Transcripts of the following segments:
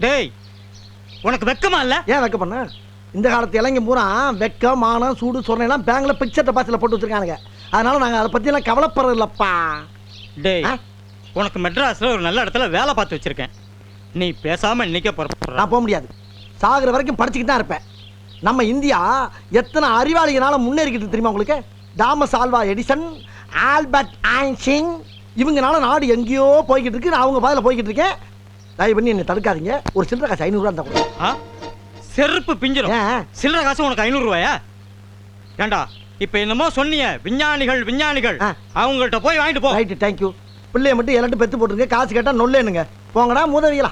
டேய் உனக்கு வெக்கமா இல்ல? ஏன் வெக்க பண்ண? இந்த காலத்து இளைஞ பூரா வெக்கம் மானம் சூடு சொன்னெல்லாம் பேங்க்ல பிக்சர் டெபாசிட்ல போட்டு வச்சிருக்கானுங்க. அதனால நாங்க அதை பத்தி எல்லாம் கவலைப்படுறது இல்லப்பா. டேய் உனக்கு மெட்ராஸ்ல ஒரு நல்ல இடத்துல வேலை பார்த்து வச்சிருக்கேன். நீ பேசாம இன்னைக்கே புறப்பட. நான் போக முடியாது. சாகுற வரைக்கும் படிச்சுக்கிட்டு தான் இருப்பேன். நம்ம இந்தியா எத்தனை அறிவாளிகளால முன்னேறிக்கிட்டு தெரியுமா உங்களுக்கு? Thomas Alva Edison, Albert Einstein இவங்கனால நாடு எங்கேயோ போய்கிட்டு இருக்கு. நான் அவங்க பாதையில் போய்கிட்டு இருக்கேன். தயவு பண்ணி என்னை தடுக்காதீங்க. ஒரு சில்லறை காசு 500 ரூபா தான் கொடுங்க. செருப்பு பிஞ்சிரும். சில்லறை காசு உனக்கு 500 ரூபாயா? ஏண்டா இப்ப என்னமோ சொன்னீங்க விஞ்ஞானிகள் விஞ்ஞானிகள், அவங்கள்ட்ட போய் வாங்கிட்டு போ. Right, thank you. பிள்ளைய மட்டும் எல்லாட்டும் பெத்து போட்டுருங்க. காசு கேட்டா நொல்லேனுங்க. போங்கடா மூதவிகளா.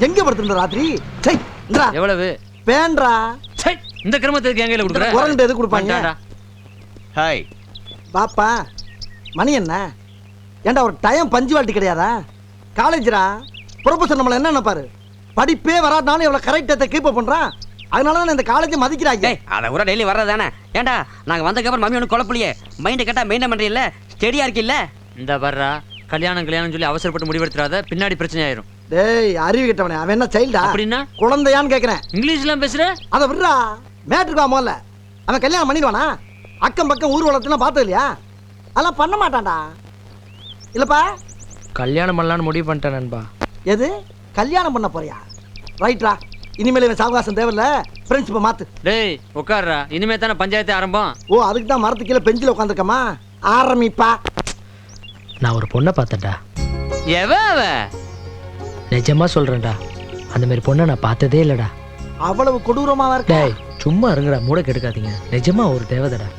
எங்க படுத்துற ராத்திரி? சை இந்தா எவ்வளவு வேண்டா? சை இந்த கிரமத்துக்கு எங்கல குடுக்குற? குரண்ட் எது கொடுப்பாங்க? ஹாய் பாப்பா மணி என்ன? ஏண்டா ஒரு டைம் பஞ்சுவாலிட்டி கிடையாதா? காலேஜ்ரா ப்ரொஃபசர் நம்மள என்ன நினைப்பாரு? படிப்பே வராட்டாலும் இவ்வளவு கரெக்டத்தை கீப் அப் பண்றான். அதனால தான் இந்த காலேஜ் மதிக்கிறாங்க. அத கூட டெய்லி வர்றதானே. ஏண்டா நாங்க வந்ததுக்கு அப்புறம் மம்மி ஒன்னும் குழப்பலையே. மைண்ட் கேட்டா மெயின்டைன் பண்றீல்ல, ஸ்டெடியா இருக்கீல்ல. இந்த வர்றா கல்யாணம் கல்யாணம் சொல்லி அவசரப்பட்டு முடிவெடுத்துறாத, பின்னாடி பிரச்சனை ஆயிரும். டேய் அறிவு கிட்டவனே, அவன் என்ன சைல்டா? அப்படின்னா குழந்தையான்னு கேக்குறேன். இங்கிலீஷ்லாம் பேசுற? அத விடுறா. மேட்ருக்கு வா முதல்ல. அவன் கல்யாணம் பண்ணிடுவானா? அக்கம் பக்கம் ஊர் வளர்த்துலாம் பார்த்தது இல்லையா? அதெல்லாம் பண்ண மாட்டான்டா. இல்லப்பா கல்யாணம் பண்ணலான்னு முடிவு பண்ணிட்டேன் நண்பா. எது கல்யாணம் பண்ண போறியா? ரைட்ரா. இனிமேல் இவன் சாவகாசம் தேவையில்ல. பிரின்சிபை மாத்து. டேய் உட்கார்றா, இனிமே தானே பஞ்சாயத்து ஆரம்பம். ஓ அதுக்கு தான் மரத்து கீழே பெஞ்சில் உட்காந்துருக்கமா? ஆரம்பிப்பா. நான் ஒரு பொண்ணை பார்த்தேன்டா. எவ? நிஜமா சொல்றேன்டா, அந்த மாதிரி பொண்ணை நான் பார்த்ததே இல்லடா. அவ்வளவு கொடூரமாவா இருக்க? டேய் சும்மா இருங்கடா, மூட கெடுக்காதீங்க. நிஜமா ஒரு தேவதடா.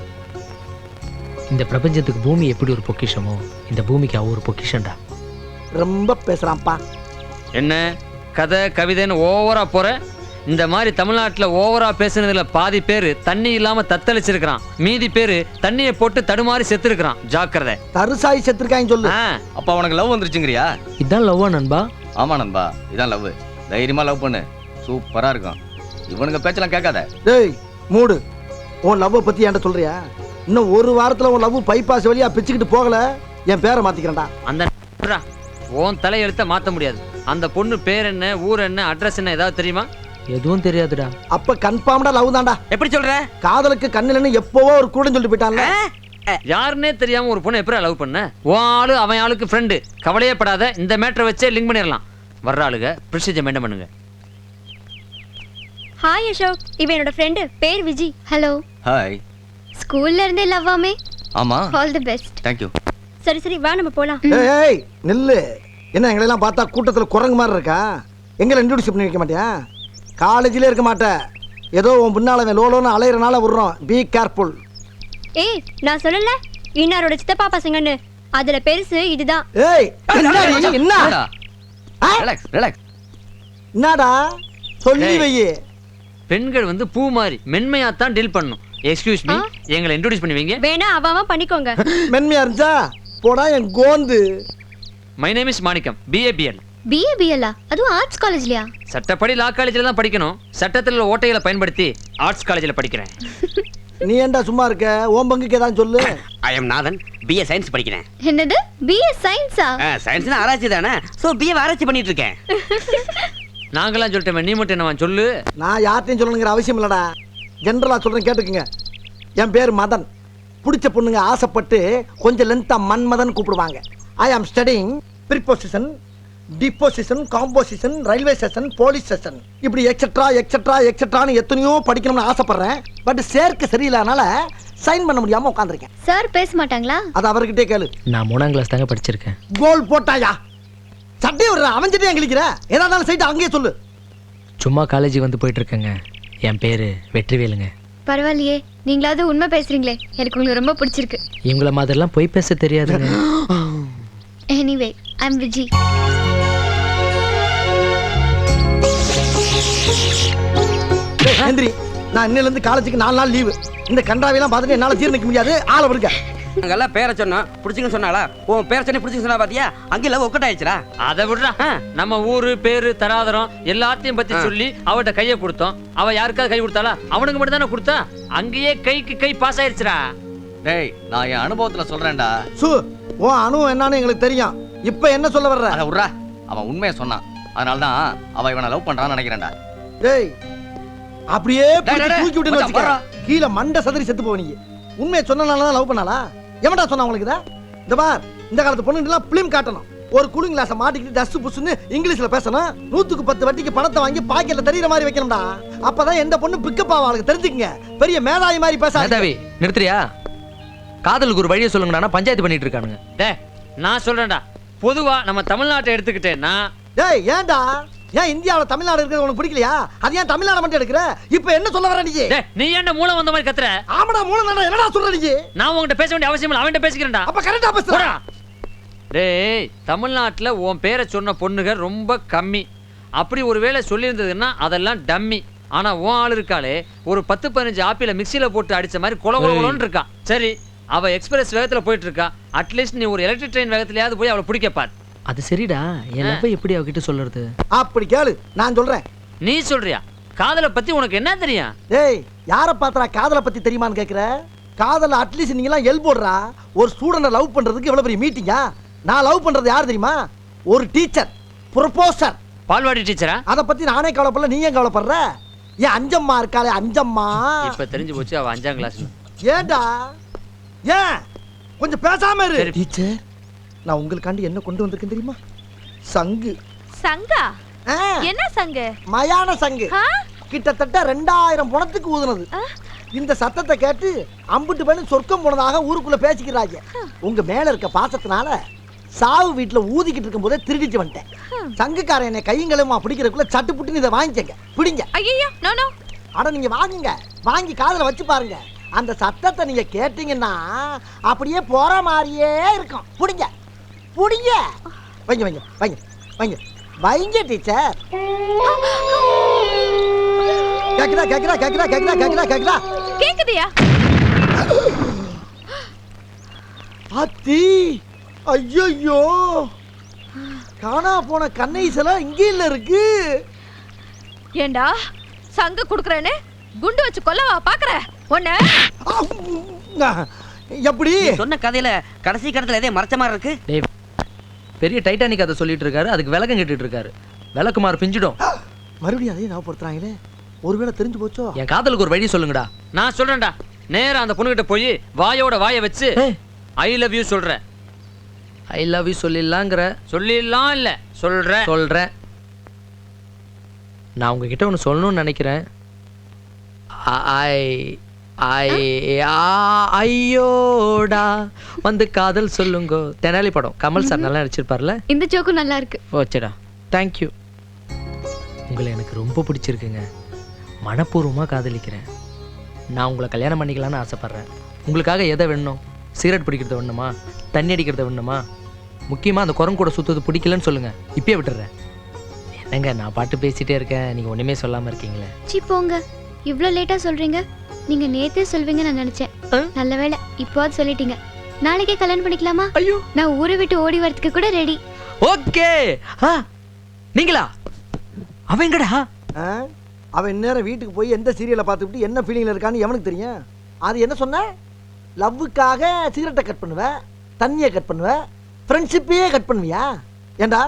இந்த பிரபஞ்சத்துக்கு பூமி எப்படி ஒரு பொக்கிஷமோ, இந்த பூமிக்கு அவ ஒரு பொக்கிஷன்டா. ரொம்ப பேசுறான்ப்பா. என்ன கதை கவிதைன்னு ஓவரா போற? இந்த மாதிரி தமிழ்நாட்டுல ஓவரா பேசுனதுல பாதி பேரு தண்ணி இல்லாம தத்தளிச்சிருக்கான், மீதி பேரு தண்ணியை போட்டு தடுமாறி செத்து இருக்கிறான். ஜாக்கிரதை. தருசாய் செத்துருக்காங்க சொல்லு. அப்ப அவனுக்கு லவ் வந்துருச்சுங்கறியா? இதான் லவ்வா நண்பா? ஆமா நண்பா, இதான் லவ். தைரியமா லவ் பண்ணு, சூப்பரா இருக்கும். இவனுங்க பேச்செல்லாம் கேட்காத. டேய் மூடு. உன் லவ் பத்தி என்கிட்ட சொல்றியா? இன்னும் ஒரு வாரத்துல உன் லவ் பைபாஸ் வழியா பிச்சுக்கிட்டு போகல, என் பேரை மாத்திக்கிறேன்டா. அந்த உன் தலையெழுத்த மாத்த முடியாது. அந்த பொண்ணு பேர் என்ன, ஊர் என்ன, அட்ரஸ் என்ன ஏதாவது தெரியுமா? எதுவும் தெரியாதுடா. அப்ப கன்ஃபார்ம்டா லவ் தான்டா. எப்படி சொல்ற? காதலுக்கு கண்ணுலன்னு எப்பவோ ஒரு கூடன்னு சொல்லிட்டு போயிட்டான்ல. யாருன்னே தெரியாம ஒரு பொண்ணு எப்படி லவ் பண்ண? உன் ஆளு அவன் ஆளுக்கு ஃப்ரெண்டு. கவலையே படாத, இந்த மேட்டரை வச்சே லிங்க் பண்ணிடலாம். வர்ற ஆளுங்க ப்ரொசீஜர் மெயின்டைன் பண்ணுங்க. ஹாய் அசோக், இவன் என்னோட ஃப்ரெண்டு, பேர் விஜி. ஹலோ. ஹாய். ஸ்கூல்ல இருந்தே லவ்வாமே? ஆமா. All the best. Thank you. சரி சரி வா நம்ம போலாம். ஏய் நில்லு. என்ன எங்களை எல்லாம் பார்த்தா கூட்டத்துல குரங்கு மாதிரி இருக்கா? எங்களை இன்ட்ரோடியூஸ் பண்ணி வைக்க மாட்டியா? காலேஜ்ல இருக்க மாட்டேன். ஏதோ உன் பின்னால லோலோன்னு அலையறனால விடுறோம். Be careful. ஏய் நான் சொல்லல இன்னாரோட சித்தப்பா பசங்கன்னு, அதுல பெருசு இதுதான். ஏய் என்ன? Relax relax. என்னடா சொல்லி வை. பெண்கள் வந்து பூ மாதிரி மென்மையா தான் டீல் பண்ணணும். எக்ஸ்கியூஸ் மீ, எங்களை இன்ட்ரோடியூஸ் பண்ணுவீங்க? வேணா அவன் பண்ணிக்கோங்க. மென்மையா இருந்துச்சா போடா என் கோந்து. My name is Manickam, BA BL. BA BL? அதுவும் ஆர்ட்ஸ் காலேஜ்லயா? சட்டப்படி லா காலேஜ்ல தான் படிக்கணும். சட்டத்துல ஓட்டைகளை பயன்படுத்தி ஆர்ட்ஸ் காலேஜ்ல படிக்கிறேன். நீ ஏன்டா சும்மா இருக்க? ஓம் பங்குக்கு ஏதாவது சொல்லு. I am Nathan, BA science படிக்கிறேன். என்னது BA சயின்ஸா? சயின்ஸ்னா ஆராய்ச்சி தானே, சோ BA ஆராய்ச்சி பண்ணிட்டு இருக்கேன். நாங்களாம் சொல்லிட்டோம், நீ மட்டும் என்ன சொல்லு. நான் யார்ட்டையும் சொல்லணுங்கிற அவசியம் இல்லடா. ஜென்ரலா சொல்றேன் கேட்டுக்குங்க. என் பேர் மதன். பிடிச்ச பொண்ணுங்க ஆசைப்பட்டு கொஞ்சம் லென்த்தா மன்மதன் கூப்பிடுவாங்க. I am studying preposition, deposition, composition, railway station, police station, இப்படி எக்ஸெட்ரா எக்ஸெட்ரா எக்ஸெட்ரான்னு எத்தனையோ படிக்கணும்னு ஆசைப்படுறேன். பட் சேர்க்க சரியில்லாதனால சைன் பண்ண முடியாம உட்காந்துருக்கேன். சார் பேச மாட்டாங்களா? அது அவர்கிட்டே கேளு. நான் 3ஆம் கிளாஸ் தாங்க படிச்சிருக்கேன். கோல் போட்டாயா? சட்டை விடுற அவன்கிட்டே எங்கிலிக்கிற. ஏதாவது சைட்டு அங்கேயே சொல்லு. சும்மா காலேஜ் வந்து போயிட்டு இருக்கேங்க. என் பேரு வெற்றிவேலுங்க. பரவாயில்லையே, நீங்களாவது உண்மை பேசுறீங்களே, எனக்கு உங்களுக்கு ரொம்ப பிடிச்சிருக்கு. இவங்கள மாதிரிலாம் போய் பேச தெரியாதுங்க. எனிவே ஐ அம் விஜி. நன்றி. நான் இன்னில இருந்து காலேஜுக்கு 4 நாள் லீவு. இந்த கண்டாவையெல்லாம் பார்த்துட்டு என்னால ஜீரணிக்க முடியாது. ஆளை விடுங்க. அங்கெல்லாம் பேரை சொன்னோம், பிடிச்சிங்கன்னு சொன்னாலா? உன் பேரை சொன்னி பிடிச்சிங்க சொன்னா பாத்தியா? அங்கே லவ் ஒக்கட் ஆயிடுச்சுடா. அதை விடுறா. நம்ம ஊரு பேரு தராதரம் எல்லாத்தையும் பத்தி சொல்லி அவட்ட கையை கொடுத்தோம். அவ யாருக்காவது கை கொடுத்தாளா? அவனுக்கு மட்டும் தானே கொடுத்தா. அங்கேயே கைக்கு கை பாஸ் ஆயிடுச்சுடா. டேய் நான் என் அனுபவத்துல சொல்றேன்டா. சு உன் அனுபவம் என்னன்னு எங்களுக்கு தெரியும். இப்ப என்ன சொல்ல வர்ற? அத விட்றா, அவன் உண்மையை சொன்னான். அதனால தான் அவ இவனை லவ் பண்றான்னு நினைக்கிறேன்டா. டேய் அப்படியே டேய், டேய், தூக்கி விட்டுன்னு மச்சான், வச்சுக்க. போடா. கீழே மண்டை சதறி செத்து போவீங்க. உண்மையை சொன்னனால தான் லவ் பண்ணாளா? எவன்டா சொன்னா உங்களுக்கு இத? இந்த பார், இந்த காலத்து பொண்ணுங்கலாம் பிலிம் காட்டணும். ஒரு கூலிங் கிளாஸை மாட்டிக்கிட்டு டஸ்ட் புஷ்னு இங்கிலீஷ்ல பேசணும். 100க்கு 10 வட்டிக்கு பணத்தை வாங்கி பாக்கெட்ல தெரியுற மாதிரி வைக்கணும்டா. அப்பதான் எந்த பொண்ணு பிக்கப் ஆவாளுக்கு தெரிஞ்சுக்கங்க. பெரிய மேதாவி மாதிரி பேசாதீங்க. மேதாவி நிறுத்துறியா? காதலுக்கு ஒரு வழியை சொல்லுங்கடா, பஞ்சாயத்து பண்ணிட்டு இருக்கானுங்க. டேய் நான் சொல்றேன்டா, பொதுவா நம்ம தமிழ்நாட்டை எடுத்துக்கிட்டேன்னா டேய் ஏன்டா? ஏன் இந்தியாவுல தமிழ்நாடு இருக்கிறது உனக்கு பிடிக்கலையா? அது ஏன் தமிழ்நாடு மட்டும் எடுக்கிற? இப்போ என்ன சொல்ல வர நீ? டேய் நீ ஏன்டா மூளை வந்த மாதிரி கத்துற? ஆமாடா மூணு தானே. என்னடா சொல்ற நீ? நான் உன்கிட்ட பேச வேண்டிய அவசியம் இல்லை, அவன்கிட்ட பேசிக்கிறேன்டா. அப்ப கரெக்டா பேசுற. டேய் தமிழ்நாட்டுல உன் பேரை சொன்ன பொண்ணுங்க ரொம்ப கம்மி. அப்படி ஒருவேளை சொல்லியிருந்ததுன்னா அதெல்லாம் டம்மி. ஆனா உன் ஆள் இருக்காளே, ஒரு 10-15 ஆப்பிள மிக்சியில போட்டு அடிச்ச மாதிரி கொலகொலன்னு இருக்கா. சரி அவ எக்ஸ்பிரஸ் வேகத்துல போயிட்டு இருக்கா. அட்லீஸ்ட் நீ ஒரு எலக்ட்ரிக் ட்ரெயின் வேகத்திலயாவது போய் அவளை பிடிக்க பார். அது சரிடா, என் லவ் எப்படி அவகிட்ட சொல்றது? அப்படி கேளு, நான் சொல்றேன். நீ சொல்றியா? காதலை பத்தி உனக்கு என்ன தெரியும்? டேய் யார பாத்தறா காதலை பத்தி தெரியுமான்னு கேக்குற? காதல அட்லீஸ்ட் நீங்க எல்லாம் போடுறா. ஒரு ஸ்டூடண்ட லவ் பண்றதுக்கு எவ்வளவு பெரிய மீட்டிங்கா? நான் லவ் பண்றது யார் தெரியுமா? ஒரு டீச்சர், ப்ரொபோசர். பால்வாடி டீச்சரா? அத பத்தி நானே கவலைப்படல, நீ ஏன் கவலைப்படுற? ஏன் அஞ்சம்மா இருக்காளே அஞ்சம்மா. இப்ப தெரிஞ்சு போச்சு அவ 5ஆம் கிளாஸ். ஏண்டா ஏன் கொஞ்சம் பேசாம இரு. டீச்சர் நான் உங்களுக்காண்டி என்ன கொண்டு வந்திருக்கேன் தெரியுமா? சங்கு. சங்கா? ஆ, என்ன சங்கு? மயான சங்கு. ஆ? கிட்டத்தட்ட 2000 பணத்துக்கு ஊதுனது. இந்த சத்தத்தை கேட்டு அம்புட்டு பண்ணி சொர்க்கம் போனதாக ஊருக்குள்ள பேசிக்கிறாங்க. உங்க மேல இருக்க பாசத்தினால சாவு வீட்டுல ஊதிக்கிட்டு இருக்கும் போதே திருடிட்டு வந்துட்டேன். சங்குக்காரன் என்னை கையங்களுமா பிடிக்கிறதுக்குள்ள சட்டு புட்டுன்னு இதை வாங்கிக்கங்க, பிடிங்க. ஐயோ நோ நோ. அட நீங்க வாங்குங்க, வாங்கி காதுல வச்சு பாருங்க. அந்த சத்தத்தை நீங்க கேட்டீங்கன்னா அப்படியே போற மாதிரியே இருக்கும். பிடிங்க பிடிங்க. வைங்க வைங்க வைங்க வைங்க வைங்க டீச்சர். கேக்குதா கேக்குதா கேக்குதா கேக்குதா கேக்குதா கேக்குதா? கேக்குதியா? அத்தி ஐயோ, காணா போன கண்ணை இங்கே இல்ல இருக்கு. ஏண்டா சங்கு குடுக்குறேன்னு குண்டு வச்சு கொல்லவா பாக்குற? ஒண்ணு எப்படி சொன்ன கதையில கடைசி கட்டத்துல எதே மறைச்ச மாதிரி இருக்கு. டேய் பெரிய டைட்டானிக் கதை சொல்லிட்டு இருக்காரு, அதுக்கு விளக்கம் கேட்டுட்டு இருக்காரு. விளக்குமாறு பிஞ்சிடும். மறுபடியும் அதையும் ஞாபகப்படுத்துறாங்களே, ஒருவேளை தெரிஞ்சு போச்சோ? என் காதலுக்கு ஒரு வழி சொல்லுங்கடா. நான் சொல்றேன்டா, நேரா அந்த பொண்ணுகிட்ட போய் வாயோட வாயை வச்சு ஐ லவ் யூ சொல்றேன். ஐ லவ் யூ சொல்லிடலாங்கிற? சொல்லிடலாம் இல்ல சொல்றேன். சொல்றேன். நான் உங்ககிட்ட ஒன்று சொல்லணும்னு நினைக்கிறேன். ஐயோடா வந்து காதல் சொல்லுங்க. தெனாலி படம், கமல் சார் நல்லா நடிச்சிருப்பார்ல. இந்த ஜோக்கும் நல்லா இருக்கு. ஓச்சேடா, தேங்க்யூ. உங்களை எனக்கு ரொம்ப பிடிச்சிருக்குங்க. மனப்பூர்வமாக காதலிக்கிறேன். நான் உங்களை கல்யாணம் பண்ணிக்கலான்னு ஆசைப்பட்றேன். உங்களுக்காக எதை வேணும்? சிகரெட் பிடிக்கிறத வேணுமா? தண்ணி அடிக்கிறத வேணுமா? முக்கியமாக அந்த குரங்கு கூட சுற்றுறது பிடிக்கலன்னு சொல்லுங்கள், இப்பயே விட்டுறேன். என்னங்க நான் பாட்டு பேசிகிட்டே இருக்கேன், நீங்கள் ஒன்றுமே சொல்லாமல் இருக்கீங்களே. சி போங்க, இவ்வளோ லேட்டாக சொல்கிறீங்க. நீங்கள் நேற்றே சொல்வீங்கன்னு நான் நினச்சேன். நல்ல வேளை இப்போது சொல்லிட்டீங்க. நாளைக்கே கல்யாணம் பண்ணிக்கலாமா? ஐயோ, நான் ஊரை விட்டு ஓடி வரதுக்கு கூட ரெடி. ஓகே. நீங்களா? அவங்கடா அவன் இந்நேரம் வீட்டுக்கு போய் எந்த சீரியலை பார்த்துக்கிட்டு என்ன ஃபீலிங்ல இருக்கான்னு எவனுக்கு தெரியும்? அது என்ன சொன்ன? லவ்வுக்காக சிகரெட்டை கட் பண்ணுவேன், தண்ணியை கட் பண்ணுவேன், ஃப்ரெண்ட்ஷிப்பையே கட் பண்ணுவியா? ஏண்டா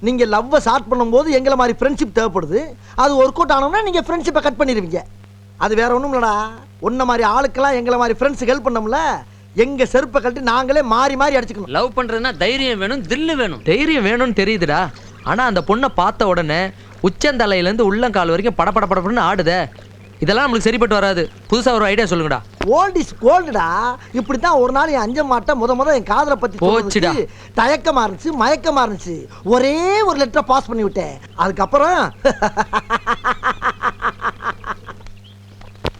நீங்க லவ்வை ஸ்டார்ட் பண்ணும்போது எங்களை மாதிரி ஃப்ரெண்ட்ஷிப் தேவைப்படுது. அது ஒர்க் அவுட் ஆனோம்னா நீங்க ஃப்ரெண்ட்ஷிப்பை கட் பண்ணிடுவீங்க. அது வேற ஒன்றும் இல்லடா. உன்ன மாதிரி ஆளுக்கெல்லாம் எங்களை மாதிரி ஃப்ரெண்ட்ஸ் ஹெல்ப் பண்ணோம்ல, எங்க செருப்பை கழட்டி நாங்களே மாறி மாறி அடிச்சுக்கணும். லவ் பண்றதுன்னா தைரியம் வேணும், தில்லு வேணும். தைரியம் வேணும்னு தெரியுதுடா. ஆனால் அந்த பொண்ணை பார்த்த உடனே உச்சந்தலையிலேருந்து உள்ளங்கால் வரைக்கும் படப்பட படப்படன்னு ஆடுதே. இதெல்லாம் நம்மளுக்கு சரிப்பட்டு வராது. புதுசாக ஒரு ஐடியா சொல்லுங்கடா. ஓல்ட் இஸ் கோல்டுடா. இப்படித்தான் ஒரு நாள் என் அஞ்சம்மாட்ட முத என் காதலை பத்தி போச்சுடா. தயக்கமா இருந்துச்சு, மயக்கமா இருந்துச்சு. ஒரே ஒரு லெட்டரை பாஸ் பண்ணி விட்டேன். அதுக்கப்புறம்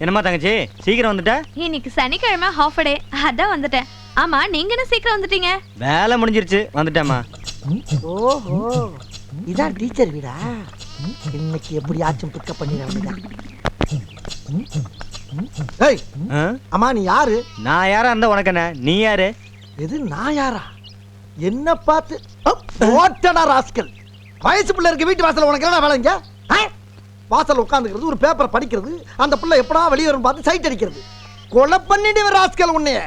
என்னம்மா தங்கச்சி சீக்கிரம் வந்துட்ட? இன்னைக்கு சனிக்கிழமை ஹாஃப் டே, அதான் வந்துட்டேன். ஆமா நீங்க என்ன சீக்கிரம் வந்துட்டீங்க? வேலை முடிஞ்சிருச்சு, வந்துட்டேம்மா. ஓஹோ, இதான் டீச்சர் வீடா? இன்னைக்கு எப்படியாச்சும் பிக்கப் பண்ணிட வேண்டியதான். ஏய் அம்மா, நீ யாரு? நான் யாரா இருந்தா உனக்கு என்ன? நீ யாரு? எது நான் யாரா? என்ன பார்த்து ஓட்டடா ராஸ்கல். வயசு பிள்ளை இருக்க வீட்டு வாசல்ல உனக்கு என்ன வேலைங்க? வாசல் உட்காந்துக்கிறது, ஒரு பேப்பரை படிக்கிறது, அந்த பிள்ளை எப்படா வெளியே வரும் பார்த்து சைட் அடிக்கிறது. கொலை பண்ணிடுவேன் ராஸ்கல் உன்னைய.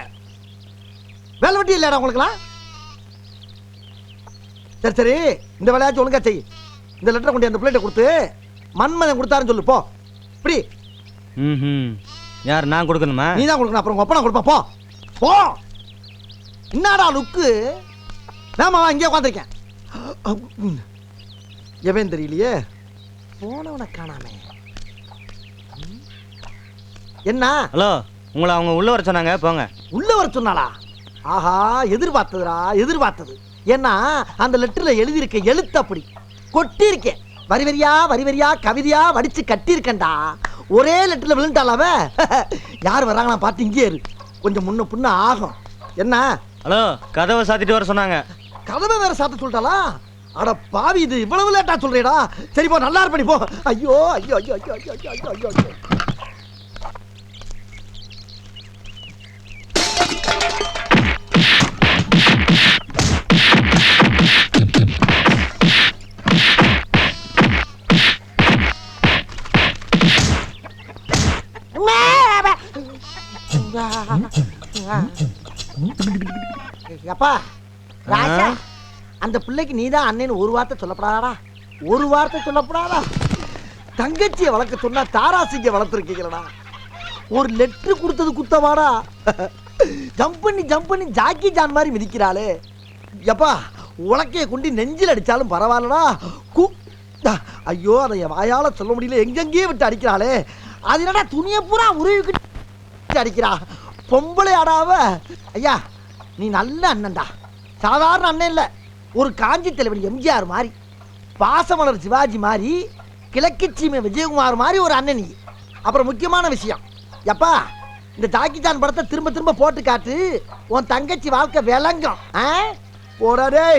வேலை வெட்டி இல்லையாடா உங்களுக்குலாம்? சரி சரி, இந்த வேலையாச்சும் ஒழுங்கா செய். இந்த லெட்டரை கொண்டு அந்த பிள்ளைகிட்ட கொடுத்து மன்மதன் கொடுத்தாருன்னு சொல்லு. போ இப்படி. யார் நான் கொடுக்கணுமா? நீ தான் கொடுக்கணும், அப்புறம் உங்க அப்பா கொடுப்பா. போ போ. என்னடா லுக்கு? நாம இங்கே உட்காந்துருக்கேன். எவன் தெரியலையே, போனவனை காணாமே. என்ன? ஹலோ, உங்களை அவங்க உள்ள வர சொன்னாங்க, போங்க. உள்ள வர சொன்னாளா? ஆஹா, எதிர்பார்த்ததுடா, எதிர்பார்த்தது. ஏன்னா அந்த லெட்டர்ல எழுதியிருக்க எழுத்து அப்படி கொட்டி இருக்கேன். வரி வரியா வரி வரியா கவிதையா வடிச்சு கட்டி இருக்கேன்டா. ஒரே லெட்டர்ல விழுந்துட்டாளாவ. யார் வர்றாங்களா பார்த்து இங்கே இரு, கொஞ்சம் முன்ன பின்ன ஆகும். என்ன? ஹலோ, கதவை சாத்திட்டு வர சொன்னாங்க. கதவை வேற சாத்த சொல்லிட்டாளா? அட பாவி, இது இவ்வளவு லேட்டா சொல்றேடா. சரி போ, நல்லா இருப்படி போ. ஐயோ ஐயோ ஐயோ ஐயோ ஐயோ ஐயோ ஐயோ ஐயோ. அப்பா ராஜா, அந்த பிள்ளைக்கு நீதான் அண்ணன் ஒரு வார்த்தை சொல்லப்படாதா? ஒரு வார்த்தை சொல்லப்படாதா? தங்கச்சியை வளர்க்க சொன்னா தாராசிங்க வளர்த்துருக்கீங்களா? ஒரு லெட்டர் கொடுத்தது குத்தவாடா? ஜம்ப் பண்ணி ஜாக்கி ஜான் மாதிரி மிதிக்கிறாளே. எப்பா, உலக்கைய கொண்டு நெஞ்சில் அடிச்சாலும் பரவாயில்லடா. ஐயோ, அதை வாயால சொல்ல முடியல, எங்கெங்கேயே விட்டு அடிக்கிறாளே. அது என்னடா துணியை பூரா உருவிக்கிட்டு அடிக்கிறா? பொம்பளை ஆடாவ. ஐயா, நீ நல்ல அண்ணன்டா. சாதாரண அண்ணன் இல்ல, ஒரு காஞ்சி தலைவர் எம்ஜிஆர் மாதிரி, பாசமலர் சிவாஜி மாதிரி, கிழக்கு சீமை விஜயகுமார் மாதிரி ஒரு அண்ணன் நீ. அப்புறம் முக்கியமான விஷயம், எப்பா, இந்த ஜாக்கிஜான் படத்தை திரும்ப திரும்ப போட்டு காட்டு, உன் தங்கச்சி வாழ்க்கை விளங்கும். போடாடே,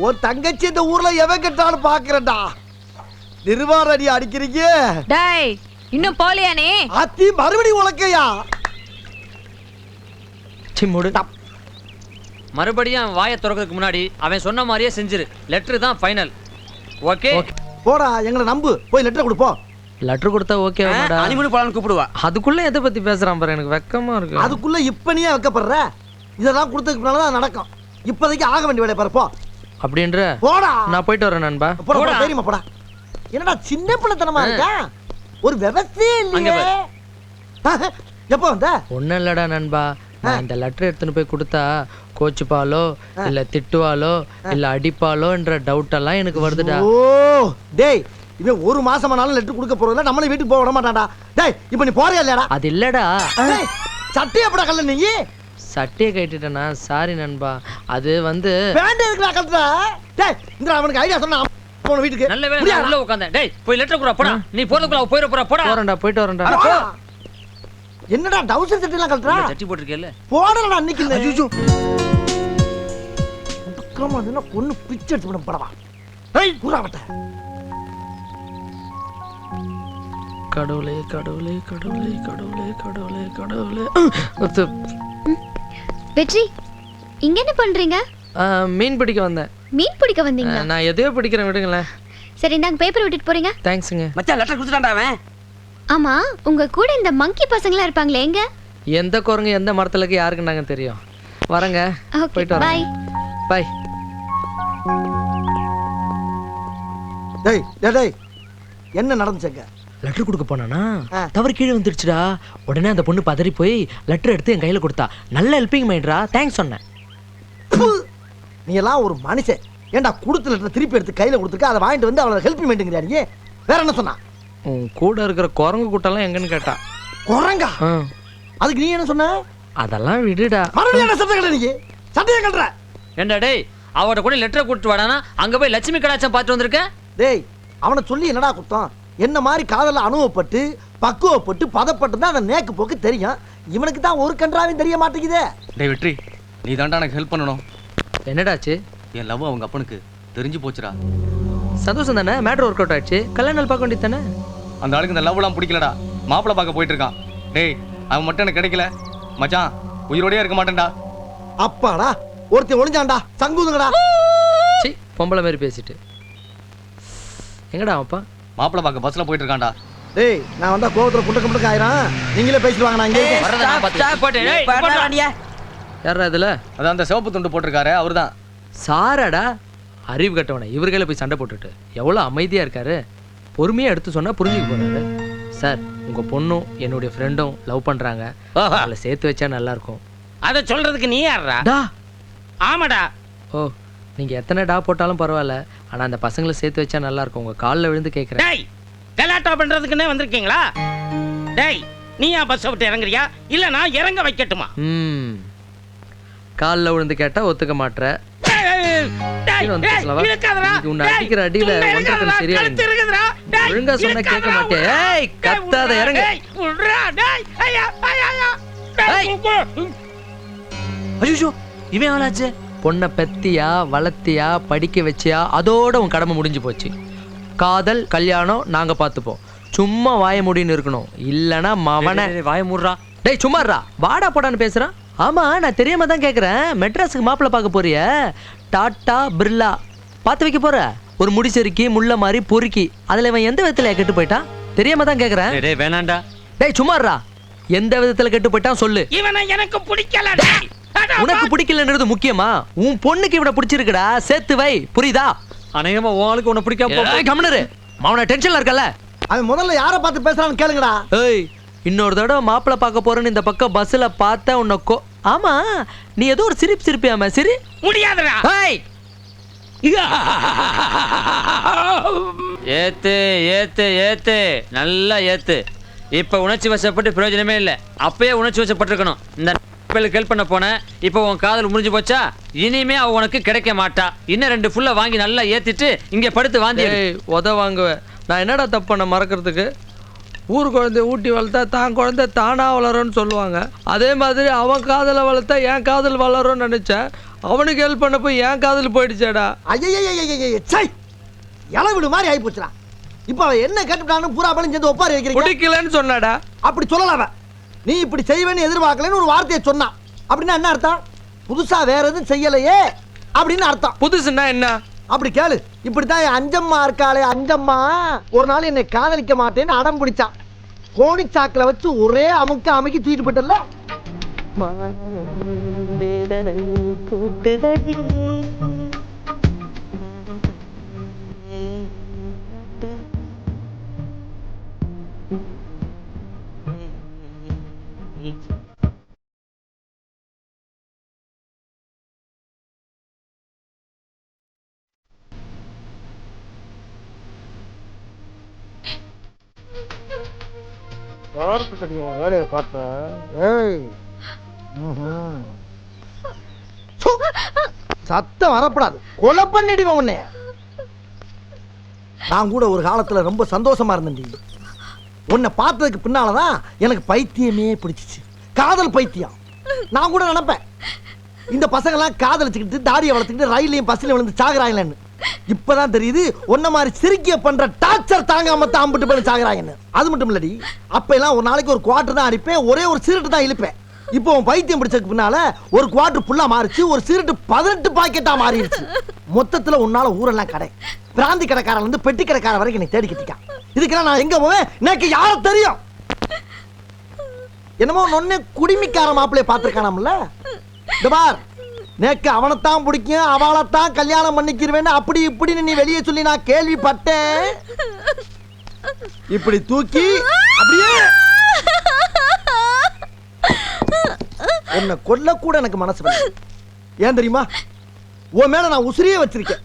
உன் தங்கச்சி இந்த ஊர்ல எவன் கட்டாலும் பாக்குறேன்டா. நிர்வாணி அடிக்கிறீங்க. டேய், இன்னும் போலியானே? அத்தி மறுபடியும் உலக்கையா? மறுபடியும் அவன் வாயை திறக்கிறதுக்கு முன்னாடி அவன் சொன்ன மாதிரியே செஞ்சிரு. லெட்டர் தான் ஃபைனல். ஓகே? போடா, எங்களை நம்பு. போய் லெட்டர் கொடுப்போம். லெட்டர் கொடுத்தா ஓகே வாடா. அனிமனு போலான்னு கூப்பிடுவா. அதுக்குள்ள எதை பத்தி பேசுறான் பாரு, எனக்கு வெக்கமா இருக்கு. அதுக்குள்ள இப்ப நீயே வைக்கப்படுற? இதெல்லாம் கொடுத்ததுக்கு முன்னாலதான் நடக்கும். இப்போதைக்கு ஆக வேண்டிய வேலையை பாரு. போ. அப்படின்ற? போடா, நான் போயிட்டு வரேன் நண்பா. போடா, தெரியுமா? போடா. என்னடா சின்ன பிள்ளைத்தனமா இருக்கா? ஒரு விவசாயம் இல்லையே. எப்போ வந்த? ஒன்னும் இல்லடா நண்பா, நான் இந்த லெட்டர் எடுத்துன்னு போய் கொடுத்தா கோச்சுப்பாலோ இல்ல திட்டுவாலோ இல்ல அடிப்பாலோ என்ற டவுட் எல்லாம் எனக்கு வருதுடா. ஓ டேய், இவன் ஒரு மாசமானாலும் லெட்டர் கொடுக்க போறதில்ல, நம்மள வீட்டுக்கு போக விட மாட்டான்டா. டேய், இப்போ நீ போறியா இல்லடா? அது இல்லடா. டேய், சட்டையை போட கல்ல நீ. சட்டையை கட்டிட்டேனா? சாரி நண்பா, அது வந்து பேண்ட் எதுக்குடா கட்டுற? டேய், இந்த அவனுக்கு ஐடியா சொன்னா போன வீட்டுக்கு. நல்ல வேளை நான் உள்ள உட்கார்ந்தேன். டேய், போய் லெட்டர் குடுறா போடா. நீ போறதுக்குள்ள போயிர போறா போடா. போறேன்டா, போயிட்டு வரேன்டா. என்னடா டவுசர் சட்டை எல்லாம் கட்டுறா? சட்டி போட்டுருக்கேல்ல, போடலடா அன்னைக்கு. ஐயோ, பக்கமா நின்னா பொண்ணு பிச்சை எடுத்து விட படவா. ஏய், குறாவட்ட. கடவுளே கடவுளே கடவுளே கடவுளே கடவுளே கடவுளே. வெற்றி, இங்க என்ன பண்றீங்க? மீன் பிடிக்க வந்தேன். மீன் பிடிக்க வந்தீங்களா? நான் எதையோ பிடிக்கிறேன், விடுங்களேன். சரி, இந்தாங்க பேப்பர் விட்டுட்டு போறீங்க. தேங்க்ஸுங்க. மச்சான் லெட்டர் கொடுத்துட்டான்டா அவன். ஆமா, உங்க கூட இந்த மங்கி பசங்களா இருப்பாங்களே, எங்க? எந்த குரங்கு எந்த மரத்துல இருக்கு யாருக்கு நாங்க தெரியும். வரங்க, போயிட்டு வரேன். Bye bye. டேய் டேய் டேய், என்ன நடந்துச்சுங்க? லெட்டர் கொடுக்க போனானா தவறு கீழே வந்துருச்சுடா. உடனே அந்த பொண்ணு பதறி போய் லெட்டர் எடுத்து என் கையில கொடுத்தா. நல்ல ஹெல்பிங் மைண்ட்ரா, தேங்க்ஸ் சொன்னேன். நீ எல்லாம் ஒரு மனுஷன். ஏன்டா கொடுத்த லெட்டர் திருப்பி எடுத்து கையில கொடுத்துருக்க, அதை வாங்கிட்டு வந்து அவளை ஹெல்பிங் மைண்ட்ங்கறியா நீ? வேற என்ன சொன்னா? கூட இருக்கிற குரங்கு கூட்டெல்லாம் எங்கன்னு கேட்டா. குரங்கா? அதுக்கு நீ என்ன சொன்ன? அதெல்லாம் விடுடா. மறுபடியும் என்ன சட்டை கட்ட? நீ சட்டையை கட்டுற? ஏண்டா டேய், அவட கூட லெட்டர் கொடுத்து வாடானா அங்க போய் லட்சுமி கடாச்சம் பார்த்து வந்திருக்க. டேய், அவனை சொல்லி என்னடா குத்தம்? என்ன மாதிரி காதல அனுபவப்பட்டு பக்குவப்பட்டு பதப்பட்டு தான் அந்த நேக்கு போக்கு தெரியும். இவனுக்கு தான் ஒரு கன்றாவையும் தெரிய மாட்டேங்குதே. டேய் வெற்றி, நீ தாண்டா எனக்கு ஹெல்ப் பண்ணணும். என்னடாச்சு? என் லவ் அவங்க அப்பனுக்கு தெரிஞ்சு போச்சுடா. சந்தோஷம் தானே, மேட்ரு ஒர்க் அவுட் ஆயிடுச்சு. கல்யாணம் நாள் பார்க்க வேண்டியது தானே. அந்த ஆளுக்கு இந்த லவ்லாம் பிடிக்கலடா, மாப்பிள்ளை பார்க்க போயிட்டு இருக்கான். டேய், அவன் மட்டும் எனக்கு கிடைக்கல மச்சான், உயிரோடயே இருக்க மாட்டேன்டா. அப்பாடா, ஒருத்தன் ஒளிஞ்சான்டா, சங்குதுங்கடா. சீ, பொம்பளை மாதிரி பேசிட்டு. எங்கடா அப்பா? மாப்பிள்ளை பார்க்க பஸ்ல போயிட்டு இருக்கான்டா. டேய், நான் வந்தா கோவத்துல குண்டக்க முண்டக்க ஆயிரம். நீங்களே பேசிட்டு வாங்க, நான் இங்க இருக்கேன். வரதா நான் பார்த்து போடு. டேய், போடா. யாரா இதுல? அதான் அந்த சிவப்பு துண்டு போட்டிருக்காரு அவர்தான். சாராடா, அறிவு கட்டவனை இவர்களை போய் சண்டை போட்டுட்டு எவ்வளோ அமைதியாக இருக்காரு. பொறுமையாக எடுத்து சொன்னால் புரிஞ்சுக்க போறாரு. சார், உங்கள் பொண்ணும் என்னுடைய ஃப்ரெண்டும் லவ் பண்ணுறாங்க, அவளை சேர்த்து வச்சா நல்லா இருக்கும். அதை சொல்றதுக்கு நீ யாரா? டா. ஆமாடா. ஓ, நீங்கள் எத்தனை டா போட்டாலும் பரவாயில்ல, ஆனால் அந்த பசங்களை சேர்த்து வச்சா நல்லா இருக்கும். உங்கள் காலில் விழுந்து கேட்குறேன். டேய், கலாட்டா பண்றதுக்குன்னே வந்திருக்கீங்களா? டேய், நீயா பஸ் விட்டு இறங்குறியா இல்ல நான் இறங்க வைக்கட்டுமா? காலில் விழுந்து கேட்டால் ஒத்துக்க மாட்ற. ஒழுங்கா சொன்னா கேட்க மாட்டேன். ஏய், கத்தாத, இறங்க. ஐயோ, இவன் ஆளாச்சு. பொண்ணை பெத்தியா வளர்த்தியா படிக்க வச்சியா, அதோட உன் கடமை முடிஞ்சு போச்சு. காதல் கல்யாணம் நாங்க பார்த்துப்போம். சும்மா வாய முடின்னு இருக்கணும், இல்லனா மவனை வாய மூடுறா. டேய் சும்மாறா, வாடா போடான்னு பேசுறான். ஆமா, நான் தெரியாம தான் கேக்குறேன். மெட்ராஸுக்கு மாப்பிள்ளை பார்க்க போறிய? டாட்டா பிர்லா பார்த்து வைக்க போற? ஒரு முடிச்செருக்கி முள்ள மாதிரி பொறுக்கி, அதுல இவன் எந்த விதத்துல கெட்டு போயிட்டான்? தெரியாம தான் கேக்குறேன். டேய் வேணாண்டா. டேய் சும்மாறா, எந்த விதத்துல கெட்டு போயிட்டான் சொல்லு. இவனை எனக்கு பிடிக்கல. உனக்கு பிடிக்கலன்றது முக்கியமா? உன் பொண்ணுக்கு இவனை பிடிச்சிருக்குடா, சேர்த்து வை, புரியுதா? அநேகமா உங்களுக்கு உன்னை பிடிக்காம கம்னரு, அவனை டென்ஷன்ல இருக்கல. அவன் முதல்ல யாரை பார்த்து பேசுறான்னு கேளுங்கடா. ஏய், இன்னொரு தடவை மாப்பிள்ளை பார்க்க போறேன்னு இந்த பக்கம் பஸ்ல பார்த்தா உன்னை ஆமா, நீ ஏதோ ஒரு சிரிப்பு சிரிப்பியாம சரி முடியாதுடா. ஏய், ஏத்து ஏத்து ஏத்து, நல்லா ஏத்து. இப்ப உணர்ச்சி வசப்பட்டு பிரயோஜனமே இல்லை. அப்பயே உணர்ச்சி வசப்பட்டிருக்கணும். இந்த ஹெல்ப் பண்ண போனேன், இப்போ உன் காதல் முடிஞ்சு போச்சா? இனிமே அவ உனக்கு கிடைக்க மாட்டா. இன்னும் 2 ஃபுல்லா வாங்கி நல்லா ஏத்திட்டு இங்க படுத்து வாந்தி. உத வாங்குவேன். நான் என்னடா தப்பு பண்ண மறக்கிறதுக்கு? ஊர் குழந்தைய ஊட்டி வளர்த்தா தான் குழந்தை தானா வளரும்னு சொல்லுவாங்க. அதே மாதிரி அவன் காதலை வளர்த்தா என் காதல் வளரும்னு நினைச்சேன். அவனுக்கு ஹெல்ப் பண்ண போய் என் காதல் போயிடுச்சாடா. ஐய, இளவிடு மாதிரி ஆகி போச்சுடா. இப்ப அவன் என்ன கேட்டுட்டான்னு பூரா பழம் சேர்ந்து ஒப்பாரி வைக்கிறீங்க. பிடிக்கலன்னு சொன்னாடா. அப்படி சொல்லல. நீ இப்படி செய்வேன்னு எதிர்பார்க்கலன்னு ஒரு வார்த்தையை சொன்னான். அப்படின்னா என்ன அர்த்தம்? புதுசா வேற எதுவும் செய்யலையே அப்படின்னு அர்த்தம். புதுசுன்னா என்ன? அப்படி கேளு. இப்படித்தான் என் அஞ்சம்மா இருக்காளே, அஞ்சம்மா ஒரு நாள் என்னை காதலிக்க மாட்டேன்னு அடம் பிடிச்சான். கோணிச்சாக்கில் வச்சு ஒரே அமுக்கி தூக்கிட்டு போயிட்டல. வேலையை பார்த்தேன். சத்தம் வரப்படாது, கொலை பண்ணிடுவேன் உன்னை. நான் கூட ஒரு காலத்துல ரொம்ப சந்தோஷமா இருந்தேன். உன்னை பார்த்ததுக்கு பின்னாலதான் எனக்கு பைத்தியமே பிடிச்சிச்சு. காதல் பைத்தியம். நான் கூட நினைப்பேன், இந்த பசங்க எல்லாம் காதலிச்சுக்கிட்டு தாடியை வளர்த்துக்கிட்டு ரயிலையும் பஸ்ல விழுந்து சாகுறாங்களேன்னு. இப்பதான் தெரியுது ஒன்ன மாதிரி சிரிக்கிய பண்ற டார்ச்சர் தாங்காம தான் அம்பிட்டு பண்ணி சாகுறாங்கன்னு. அது மட்டும் இல்லடி, அப்ப எல்லாம் ஒரு நாளைக்கு ஒரு குவார்டர் தான் அடிப்பேன், ஒரே ஒரு சிகரெட் தான் இழுப்பேன். இப்போ பைத்தியம் பிடிச்சதுக்கு பின்னால ஒரு குவார்டர் ஃபுல்லா மாறிச்சு, ஒரு சிகரெட் 18 பாக்கெட்டா மாறிடுச்சு. மொத்தத்துல உன்னால ஊரெல்லாம் கடை, பிராந்தி கடைக்காரன் இருந்து பெட்டி கடைக்காரன் வரைக்கும் நீ தேடிக்கிட்டான். இதுக்கெல்லாம் நான் எங்க போவேன்? எனக்கு யார தெரியும்? என்னமோ நொன்னே குடிமிக்கார மாப்பிள்ளைய பாத்துருக்கானாம்ல. இந்த பார், நேக்கு அவனைத்தான் பிடிக்கும், அவளைத்தான் கல்யாணம் பண்ணிக்கிறவேன்னு அப்படி இப்படின்னு நீ வெளியே சொல்லி நான் கேள்விப்பட்டேன். இப்படி தூக்கி அப்படியே உன்னை கொல்ல கூட எனக்கு மனசு வரல. ஏன் தெரியுமா? உன் மேல நான் உசிரியே வச்சிருக்கேன்.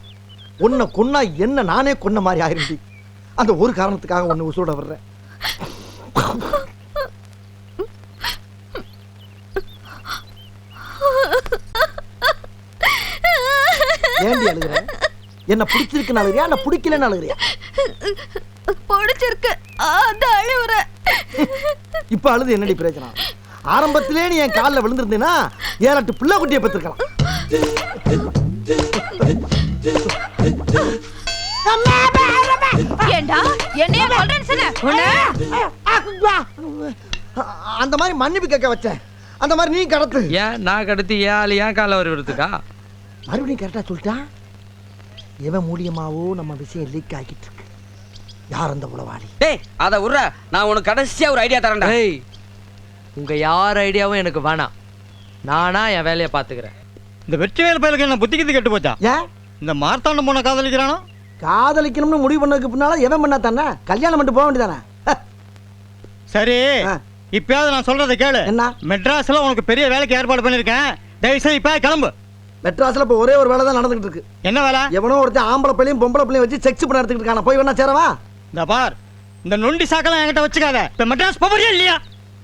உன்னை கொன்னா என்ன நானே கொன்ன மாதிரி ஆயிருந்தி. அந்த ஒரு காரணத்துக்காக உன்னை உசுரோட வர்றேன். ஏண்டி அழுகுற? என்ன பிடிச்சிருக்குன்னு அழுகுறியா, என்ன பிடிக்கலன்னு அழுகுறியா? பிடிச்சிருக்கு, அதான் அழுகுறேன். இப்ப அழுது என்னடி பிரயோஜனம்? ஆரம்பத்திலே நீ என் காலில் விழுந்திருந்தேன்னா 7-8 பிள்ளை குட்டியை பெற்றிருக்கலாம். ஏண்டா என்னைய கொல்றேன்னு சொன்ன? அந்த மாதிரி மன்னிப்பு கேட்க வச்சேன். அந்த மாதிரி நீ கடத்து. ஏன் நான் கடத்தி ஏன் கால வருவதுக்கா? மறுபடியும் கரெக்டா சொல்லிட்டா. எவன் மூலியமாவோ நம்ம விஷயம் லீக் ஆகிட்டு இருக்கு. யார் அந்த உளவாளி? டேய், அத உர்ற, நான் உனக்கு கடைசியா ஒரு ஐடியா தரேன்டா. ஏய், உங்க யார் ஐடியாவும் எனக்கு வேணாம். நானா என் வேலையை பார்த்துக்கிறேன். இந்த வெற்றிவேல் பயலுக்கு என்ன புத்திக்கிட்டு கெட்டு போச்சா? ஏன் இந்த மார்த்தாண்டம் போன காதலிக்கிறானோ? காதலிக்கணும்னு முடிவு பண்ணதுக்கு பின்னால எவன் பண்ணா தானே கல்யாணம் பண்ணிட்டு போக வேண்டியதானே? சரி, ஆ. இப்பயாவது நான் சொல்றதை கேளு. என்ன? மெட்ராஸ்ல உனக்கு பெரிய வேலைக்கு ஏற்பாடு பண்ணிருக்கேன். தயவு செய்து இப்ப கிளம்பு. மெட்ராஸ்ல இப்போ ஒரே ஒரு வேலை தான் நடந்துகிட்டு இருக்கு. என்ன வேலை? எவனோ ஒருத்தன் ஆம்பளை பிள்ளையும் பொம்பளை பிள்ளையும் வச்சு செக்ஸ் பண்ண எடுத்துக்கிட்டு இருக்கான. போய் வேணா சேரவா? இந்த பார், இந்த நொண்டி சாக்கெல்லாம் என்கிட்ட வச்சுக்காத. இப்ப மெட்ராஸ் போறியா இல்லையா?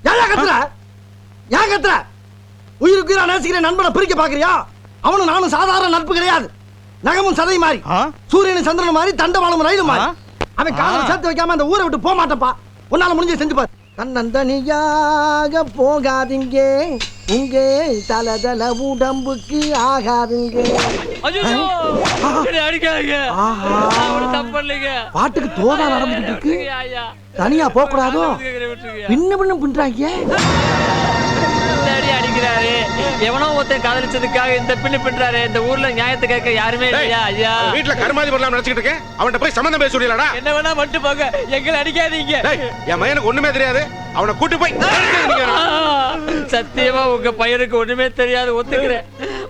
ஏன் கத்துற? ஏன் கத்துற? உயிருக்கு உயிரா நேசிக்கிற நண்பனை பிரிக்க பாக்குறியா? அவனும் நானும் சாதாரண நட்பு கிடையாது. நகமும் சதை மாதிரி, ஆ? சூரியனும் சந்திரன் மாதிரி, தண்டவாளம் ரயில் மாதிரி. ஆ? அவன் காதல சேர்த்து வைக்காம அந்த ஊரை விட்டு போக மாட்டேன்ப்பா. உன்னால முடிஞ்சு செஞ்சு பாரு. தன்னந்தனியாக போகாதீங்க, உங்க தலதல உடம்புக்கு ஆகாதுங்க. ஆஹா. பாட்டுக்கு தோதா நடந்துகிட்டு இருக்கு. தனியா போக கூடாதோ? பின்ன பின்றாங்க. அடிக்கிறாரு. எவனோ ஒருத்தன் காதலிச்சதுக்காக இந்த பின்னு பின்றாரு. இந்த ஊர்ல நியாயத்தை கேட்க யாருமே இல்லையா? ஐயா, வீட்டுல கருமாதி பண்ணலாம் நினைச்சிட்டு இருக்கேன். அவன்கிட்ட போய் சம்பந்தம் பேச சொல்லிடலடா. என்ன வேணா மட்டும் போங்க, எங்களை அடிக்காதீங்க. என் பையனுக்கு ஒண்ணுமே தெரியாது. அவனை கூட்டி போய் சத்தியமா உங்க பையனுக்கு ஒண்ணுமே தெரியாது, ஒத்துக்கிறேன்.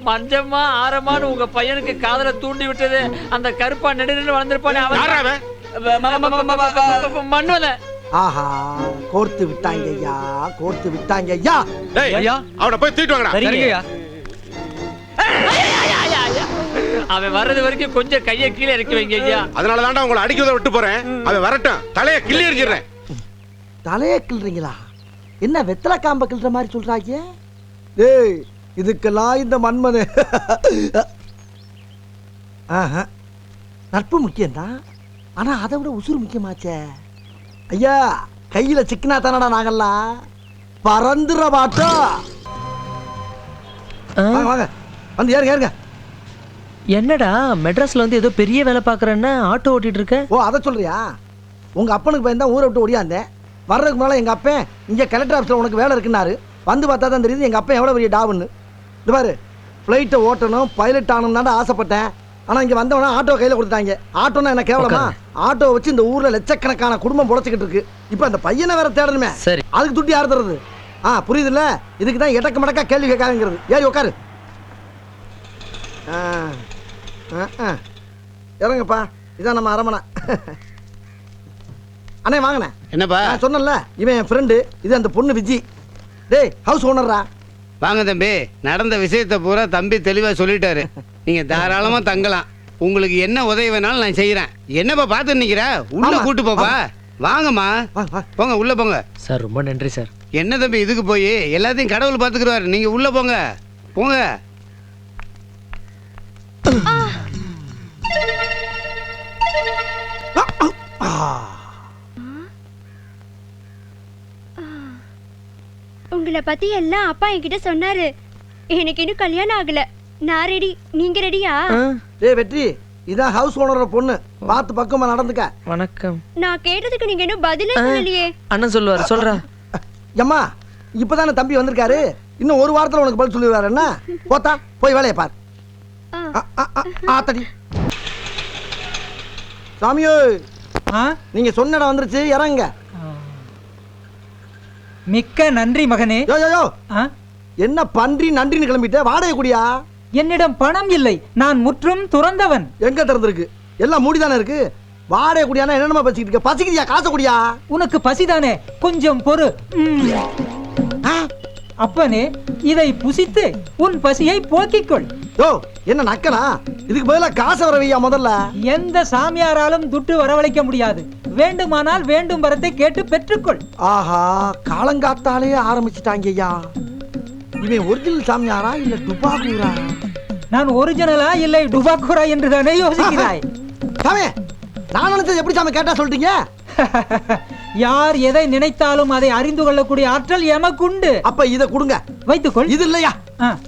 மஞ்சம்மா ஆரமான்னு உங்க பையனுக்கு காதல தூண்டி விட்டது அந்த கருப்பா நெடுநின்று வளர்ந்திருப்பானே அவன். மண்ணுல ஆஹா, கோர்த்து விட்டாங்க ஐயா, கோர்த்து விட்டாங்க ஐயா. ஐயா, அவனை போய் தூக்கிட்டு வாங்கடா. சரிங்கய்யா. அவன் வர்றது வரைக்கும் கொஞ்சம் கையை கீழே இறக்கி வைங்க ஐயா. அதனால தான்டா உங்களை அடிக்கிறத விட்டு போறேன். அவன் வரட்டும், தலையை கிள்ளி எறிஞ்சிடுறேன். தலையை கிள்றீங்களா? என்ன வெத்தலை காம்ப கிள்ற மாதிரி சொல்றாங்க? டேய், இதுக்கெல்லாம் இந்த மன்மனு நட்பு முக்கியம்தான், ஆனா அதை விட உசுறு முக்கியமாச்சே. ஐயா, கையில சிக்கனா தானடா நாங்கெல்லாம் பறந்துற மாட்டோம். வாங்க வாங்க, வந்து ஏறுங்க ஏறுங்க. என்னடா மெட்ராஸ்ல வந்து ஏதோ பெரிய வேலை பார்க்குறேன்னா ஆட்டோ ஓட்டிட்டு இருக்க? ஓ, அதை சொல்றியா? உங்க அப்பனுக்கு பயந்தா ஊரை விட்டு ஓடியாந்தேன். வர்றதுக்கு மேலே எங்கள் அப்பன் இங்கே கலெக்டர் ஆஃபீஸில் உனக்கு வேலை இருக்குன்னாரு. வந்து பார்த்தா தான் தெரியுது எங்கள் அப்பன் எவ்வளோ பெரிய டாவுன்னு. இது பாரு, ஃப்ளைட்டை ஓட்டணும், பைலட் ஆகணும் தான் ஆசைப்பட்டேன். ஆனால் இங்கே வந்தவனா ஆட்டோ கையில் கொடுத்தாங்க. ஆட்டோன்னா என்ன கேவலமா? ஆட்டோ வச்சு இந்த ஊரில் லட்சக்கணக்கான குடும்பம் பொழைச்சிக்கிட்டு இருக்கு. இப்போ அந்த பையனை வேற தேடணுமே, சரி, அதுக்கு துட்டி யார் தருது? புரியுதுல்ல? இதுக்கு தான் எடக்கு மடக்கா கேள்வி கேட்காதுங்கிறது. ஏறி உட்காரு. இறங்கப்பா, இதான் நம்ம அரமனை. அண்ணே வாங்கண்ணே. என்னப்பா? நான் சொன்னல, இவன் என் ஃப்ரெண்டு, இது அந்த பொண்ணு விஜி. டேய், ஹவுஸ் ஓனர்ரா. வாங்க தம்பி, நடந்த விஷயத்தை பூரா தம்பி தெளிவாக சொல்லிட்டாரு. நீங்கள் தாராளமாக தங்கலாம். உங்களுக்கு என்ன உதவி வேணாலும் நான் செய்கிறேன். என்னப்பா பார்த்து நிற்கிற? உள்ள கூட்டு போப்பா. வாங்கம்மா, போங்க உள்ள போங்க. சார் ரொம்ப நன்றி சார். என்ன தம்பி இதுக்கு போய் எல்லாத்தையும் கடவுள் பார்த்துக்குறாரு. நீங்கள் உள்ள போங்க போங்க. உங்களை பத்தி எல்லாம் அப்பா என்கிட்ட சொன்னாரு. எனக்கு இன்னும் கல்யாணம் ஆகல. நான் ரெடி, நீங்க ரெடியா? டேய் வெற்றி, இதான் ஹவுஸ் ஓனரோட பொண்ணு. பார்த்து பக்கமா நடந்துக்க. வணக்கம். நான் கேட்டதுக்கு நீங்க இன்னும் பதிலே சொல்லலையே. அண்ணன் சொல்லுவார், சொல்றா. அம்மா, இப்பதானே தம்பி வந்திருக்காரு. இன்னும் ஒரு வாரத்துல உனக்கு பதில் சொல்லிடுவாரு. என்ன போத்தா, போய் வேலையை பார். ஆத்தடி சாமியோ, நீங்க சொன்ன இடம் வந்துருச்சு, இறங்க. மிக்க நன்றி மகனே. யோ யோ யோ, என்ன பன்றி நன்றின்னு கிளம்பிட்ட? வாடகை குடியா? என்னிடம் பணம் இல்லை, நான் முற்றும் துறந்தவன். எங்க திறந்திருக்கு? எல்லாம் மூடிதானே இருக்கு. வாடகை குடியானா என்னமா பசிக்கிட்டு இருக்க? பசிக்குதியா? காசை குடியா? உனக்கு பசிதானே, கொஞ்சம் பொறு. அப்பனே, இதை புசித்து உன் பசியை போக்கிக்கொள். யோ, என்ன நக்கனா? இதுக்கு பதிலா காசை வர வையா முதல்ல. எந்த சாமியாராலும் துட்டு வரவழைக்க முடியாது. வேண்டுமானால் வேண்டும் வரத்தை கேட்டு பெற்றுக்கொள். ஆஹா, காலங்காத்தாலே ஆரம்பிச்சுட்டாங்க ஐயா. இவன் ஒரிஜினல் சாமியாரா இல்ல டுபாக்கூரா? நான் ஒரிஜினலா இல்லை டுபாக்கூரா என்று தானே யோசிக்கிறாய்? சாமி, நான் நினைச்சது எப்படி சாமி கேட்டா சொல்லிட்டீங்க? யார் எதை நினைத்தாலும் அதை அறிந்து கொள்ளக்கூடிய ஆற்றல் எமக்குண்டு. அப்ப இத கொடுங்க, வைத்துக்கொள். இது இல்லையா?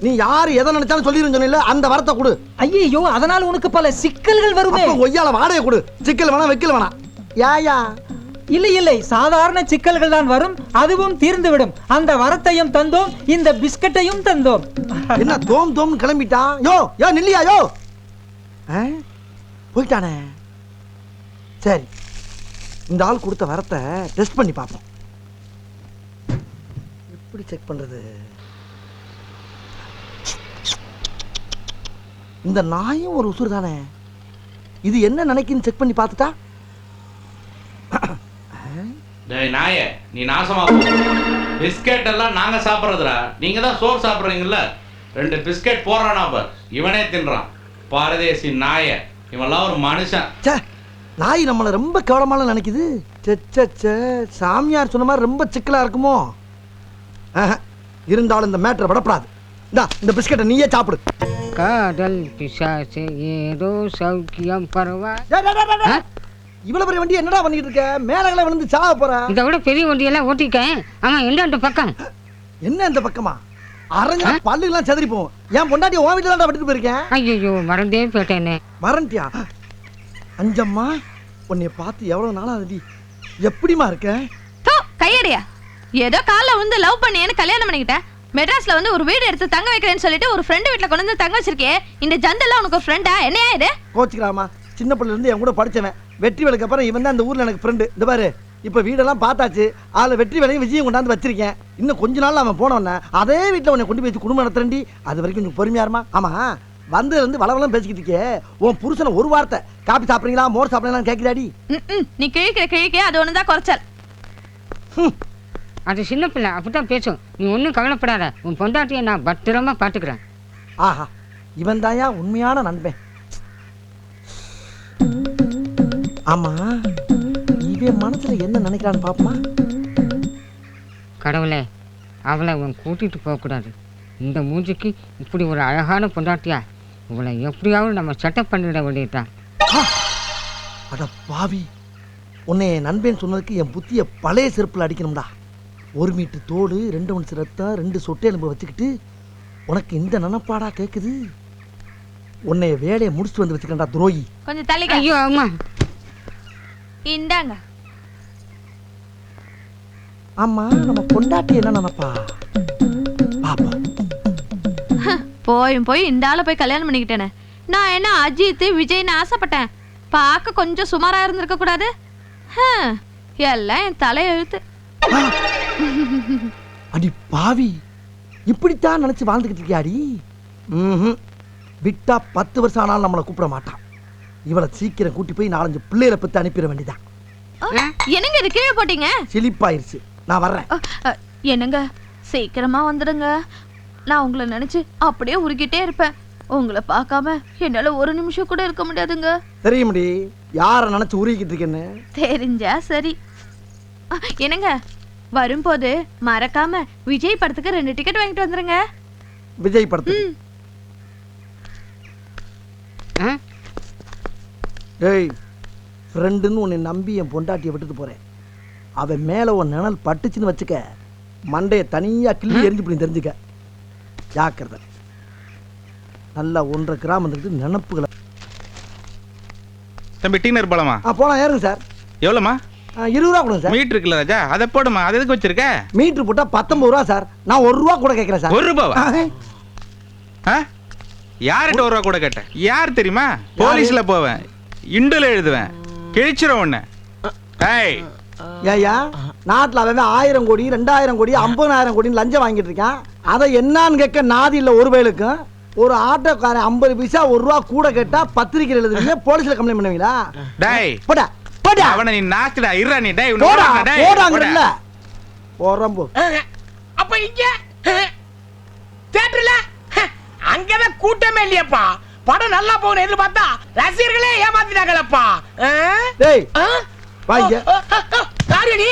நீ யாரு எதை நினைச்சாலும் சொல்லிருன்னு சொன்ன, அந்த வரத்தை கொடு. ஐயோ, அதனால் உனக்கு பல சிக்கல்கள் வருமே. ஒய்யால வாடகை கொடு. சிக்கல் வேணா, வைக்கல் வேணா. யாயா? இல்லை இல்லை, சாதாரண சிக்கல்கள் தான் வரும், அதுவும் தீர்ந்துவிடும். அந்த வரத்தையும் தந்தோம், இந்த பிஸ்கட்டையும் தந்தோம். என்ன தோம் தோம் கிளம்பிட்டான்? யோ யோ நில்லியா? யோ போயிட்டானே. சரி, இந்த ஆள் கொடுத்த வரத்தை டெஸ்ட் பண்ணி பார்ப்போம். எப்படி செக் பண்றது? இந்த நாயும் ஒரு உசுறு தானே. இது என்ன நினைக்குன்னு செக் பண்ணி பார்த்துட்டா. டேய் நாயே, நீ நாசமா போ. பிஸ்கெட் எல்லாம் நாங்க சாப்பிட்றதுடா, நீங்க தான் சோறு சாப்பிட்றீங்கல்ல. 2 பிஸ்கெட் போடுறானா பார், இவனே தின்றான். பாரதேசி நாய, இவன்லாம் ஒரு மனுஷன். சே, நாய் நம்மளை ரொம்ப கேவலமான நினைக்குது. சே, சாமியார் சொன்ன மாதிரி ரொம்ப சிக்கலா இருக்குமோ? இருந்தாலும் இந்த மேட்டரை விடப்படாது. இந்த பிஸ்கெட்டை நீயே சாப்பிடு. காதல் பிசாசு ஏதோ சௌக்கியம் பரவா. இவ்வளவு பெரிய வண்டி என்னடா பண்ணிட்டு இருக்க? மேலகளை விழுந்து சாவ போற. இதை விட பெரிய வண்டியெல்லாம் ஓட்டிருக்கேன். ஆமா, எந்த பக்கம்? என்ன இந்த பக்கமா? அரஞ்சா பல்லு எல்லாம் செதறி போகும். என் பொண்டாட்டி உன் வீட்டுல தான் விட்டுட்டு போயிருக்கேன். ஐயோ, மறந்தே போயிட்டேனே. மறந்துட்டியா? அஞ்சம்மா, உன்னைய பார்த்து எவ்வளவு நாளா ஆகுது. எப்படிமா இருக்க? கையடியா, ஏதோ காலைல வந்து லவ் பண்ணியேன்னு கல்யாணம் பண்ணிக்கிட்டேன். மெட்ராஸ்ல வந்து ஒரு வீடு எடுத்து தங்க வைக்கிறேன்னு சொல்லிட்டு ஒரு ஃப்ரெண்டு வீட்டுல கொண்டு வந்து தங்க வச்சிருக்கே. இந்த ஜந்தெல்லாம் உனக்கு ஃப்ரெண்டா? என்னையா இது? கோச்சிக்கலாமா? சின்ன பிள்ளைல இருந்து என் கூட படிச்சவன். வெற்றி வேலைக்கு அப்புறம் இவன் தான் இந்த ஊர்ல எனக்கு ஃப்ரெண்டு. இந்த பாரு, இப்ப வீடெல்லாம் பார்த்தாச்சு. அதுல வெற்றி வேலையும் விஜயம் கொண்டாந்து வச்சிருக்கேன். இன்னும் கொஞ்ச நாள் அவன் போனவன அதே வீட்டுல உன்னை கொண்டு போய் வச்சு குடும்பம் நடத்துறேன்டி. அது வரைக்கும் கொஞ்சம் பொறுமையா இருமா. ஆமா, வந்ததுல இருந்து வளவளம் பேசிக்கிட்டு இருக்கே. உன் புருஷனை ஒரு வார்த்தை காப்பி சாப்பிடுறீங்களா மோர் சாப்பிடலாம் கேட்கிறாடி. நீ கிழிக்கிற அது ஒண்ணுதான் குறைச்சல். அது சின்ன பிள்ளை, அப்படித்தான் பேசும். நீ ஒன்றும் கவலைப்படாத. உன் பொண்டாட்டியை நான் பத்திரமா பாத்துக்கிறேன். ஆஹா, இவன் தாயா உண்மையான நண்பன். ஆமா, இவன் மனசுல என்ன நினைக்கிறான்னு பாப்போமா? கடவுளே, அவளை அவன் கூட்டிட்டு போகக்கூடாது. இந்த மூஞ்சிக்கு இப்படி ஒரு அழகான பொண்டாட்டியா? இவளை எப்படியாவது நம்ம செட்டப் பண்ணிட வேண்டியதுதான். அட பாவி, உன்னை என் நண்பன் சொன்னதுக்கு என் புத்திய பழைய செருப்புல அடிக்கணும்டா. 1 மீட்டர் தோடு, 2 ஒன்ஸ் ரத்தம், 2 சொட்டை எலும்பு வச்சுக்கிட்டு உனக்கு இந்த நினைப்பாடா கேக்குது? உன்னைய வேலையை முடிச்சுட்டு வந்து வச்சுக்கண்டா துரோகி. கொஞ்சம் தள்ளி. ஐயோ அம்மா, இந்தாங்க. ஆமா, நம்ம பொண்டாட்டி என்ன நினைப்பா பாப்போம். போய் இந்த ஆளை போய் கல்யாணம் பண்ணிக்கிட்டேனே. நான் என்ன அஜித் விஜய்னு ஆசைப்பட்டேன். பார்க்க கொஞ்சம் சுமாரா இருந்திருக்க கூடாது? எல்லாம் என் தலையெழுத்து. அடி பாவி, இப்படித்தான் நினைச்சு வாழ்ந்துகிட்டு இருக்கியாடி? விட்டா 10 வருஷம் ஆனாலும் நம்மளை கூப்பிட மாட்டான். இவளை சீக்கிரம் கூட்டி போய் 4-5 பிள்ளைகளை பத்தி அனுப்பிட வேண்டியதான். என்னங்க இது கீழே போட்டீங்க? சிலிப்பாயிருச்சு, நான் வர்றேன். என்னங்க, சீக்கிரமா வந்துடுங்க. நான் உங்களை நினைச்சு அப்படியே உருகிட்டே இருப்பேன். உங்களை பார்க்காம என்னால ஒரு நிமிஷம் கூட இருக்க முடியாதுங்க. தெரியும்டி யார நினைச்சு உருகிட்டு இருக்கேன்னு. தெரிஞ்சா சரி. என்னங்க, வரும்போது மறக்காம விஜய் படத்துக்கு 2 டிக்கெட் வாங்கிட்டு வந்துருங்க. விஜய் படத்துக்கு? ஏய், ஃப்ரெண்டுன்னு உன்னை நம்பி என் பொண்டாட்டியை விட்டுட்டு போறேன். அவன் மேல உன் நிழல் பட்டுச்சுன்னு வச்சுக்க, மண்டைய தனியா கிள்ளி எரிஞ்சு போய் தெரிஞ்சுக்க. ஜாக்கிரதை. நல்லா 1.5 கிராம் வந்துட்டு நினப்புகளை. தம்பி, டீனர் போலாமா? போலாம், ஏறுங்க சார். எவ்வளோமா? 20 ரூபா கொடுங்க சார். மீட்டர் இருக்குல்ல ராஜா, அதை போடுமா. அது எதுக்கு வச்சிருக்க? மீட்டர் போட்டா 19 ரூபா சார். நான் 1 ரூபா கூட கேட்கிறேன் சார். 1 ரூபாவா? யார்கிட்ட 1 ரூபா கூட கேட்டேன்? யார் தெரியுமா? போலீஸ்ல போவேன், இண்டுல எழுதுவேன், கிழிச்சிரும் ஒண்ணு. ஏயா, நாட்டுல அவன் 1000 கோடி 2000 கோடி 50,000 கோடின்னு லஞ்சம் வாங்கிட்டு இருக்கான். அதை என்னன்னு கேட்க நாதி இல்ல. ஒரு வேலுக்கும் ஒரு ஆட்டோக்காரன் 50 பைசா 1 ரூபா கூட கேட்டா பத்திரிக்கை எழுதுவீங்க, போலீஸ்ல கம்ப்ளைண்ட் பண்ணுவீங்களா? டேய் போடா போடா, அவனை நீ நாக்குடா. இருடா நீ. டேய் போடா போடாங்கல்ல. போறம்போ. அப்ப இங்க தியேட்டர்ல அங்கதான் கூட்டமே இல்லையப்பா. படம் நல்லா போகணும் எதிர்பார்த்தா ரசிகர்களே ஏமாத்திட்டாங்களப்பா. டேய் வாங்க. காரியடி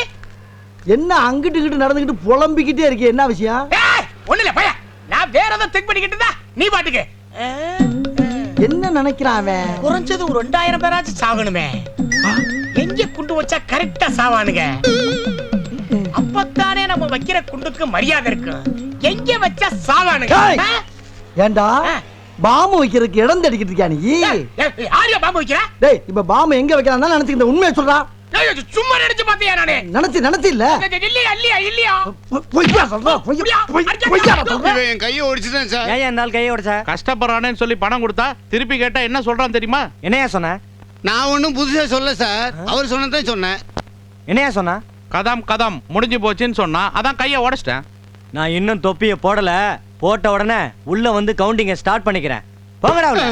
என்ன அங்கிட்டு கிட்ட நடந்துக்கிட்டு புலம்பிக்கிட்டே இருக்கே, என்ன விஷயம்? ஒண்ணு இல்ல பையா, நான் வேற ஏதோ திங்க் பண்ணிக்கிட்டு இருந்தா நீ பாட்டுக்கு என்ன நினைக்கிறான் அவன்? குறைஞ்சது ஒரு 2000 பேராச்சும் சாகணுமே. எங்க குண்டு வச்சா கரெக்டா சாவானுங்க. அப்பத்தானே நம்ம வைக்கிற குண்டுக்கு மரியாதை இருக்கு. எங்க வச்சா சாவானுங்க. ஏண்டா பாம்பு வைக்கிறதுக்கு இடம் தேடிக்கிட்டு இருக்கியா நீ? யாரையா பாம்பு வைக்கிற? டேய், இப்ப பாம்பு எங்க வைக்கிறான் நினைச்சுக்கிட்ட, உண்மையை சொல்றா. சும்மா நினைச்சு பாத்தியா? நானே நினைச்சு இல்ல. இல்லையா பொய்யா சொல்றா. இவன் என் கையை ஒடிச்சுதான் சார். ஏன் இந்த ஆள் கையை உடைச்சா? கஷ்டப்படுறானேன்னு சொல்லி பணம் கொடுத்தா திருப்பி கேட்டா என்ன சொல்றான் தெரியுமா? என்னையா சொன்ன? நான் ஒன்றும் புதுசா சொல்ல சார், அவர் சொன்னதான் சொன்னேன். என்னையா சொன்னா? கதம் முடிஞ்சு போச்சுன்னு சொன்னா, அதான் கையை உடைச்சிட்டேன். நான் இன்னும் தொப்பியை போடல. போட்ட உடனே உள்ள வந்து கவுண்டிங்கை ஸ்டார்ட் பண்ணிக்கிறேன். போங்கடா உள்ள.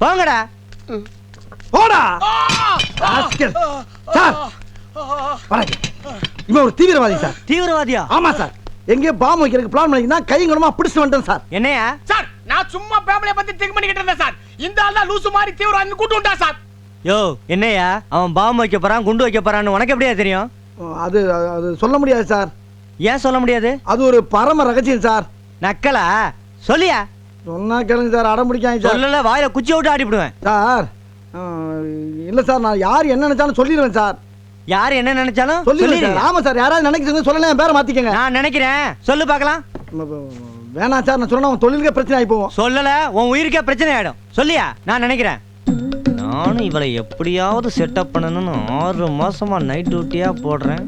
போங்கடா போடா ராஸ்கல். சார் வணக்கம். இவன் ஒரு தீவிரவாதி சார். தீவிரவாதியா? ஆமா சார். எங்கேயோ பாம்பு வைக்கிறதுக்கு பிளான் பண்ணிக்கினா கைங்கணமா பிடிச்சு வந்துட்டேன் சார். என்னையா சார் நான் சும்மா ஃபேமிலியை பத்தி திங்க் பண்ணிக்கிட்டு இருந்தேன் சார். இந்த ஆள் தான் லூசு மாதிரி தீவிரவாதி கூட்டு வந்தா சார். யோ என்னையா அவன் பாம்பு வைக்க போறான் குண்டு வைக்க போறான்னு உனக்கு எப்படியா தெரியும்? அது அது சொல்ல முடியாது சார். ஏன் சொல்ல முடியாது? அது ஒரு பரம ரகசியம் சார். நக்கலா? சொல்லியா? சொன்னா கேளுங்க சார். அடம் பிடிக்காங்க சார். சொல்லல வாயில குச்சி விட்டு ஆடிவிடுவேன் சார். இல்ல சார், நான் யார் என்ன நினைச்சாலும் சொல்லிடுவேன் சார். யார் என்ன நினைச்சாலும் சொல்லிடுவேன். ஆமா சார், யாராவது நினைக்கிறீங்க சொல்லல, என் பேரை மாத்திக்கங்க. நான் நினைக்கிறேன், சொல்லு பார்க்கலாம். வேணாம் சார், நான் சொன்னா உன் தொழிலுக்கே பிரச்சனை ஆகி போவோம். சொல்லல உன் உயிருக்கே பிரச்சனை ஆயிடும். சொல்லியா? நான் நினைக்கிறேன். நானும் இவளை எப்படியாவது செட்டப் பண்ணணும்னு 6 மாசமா நைட் டியூட்டியா போடுறேன்.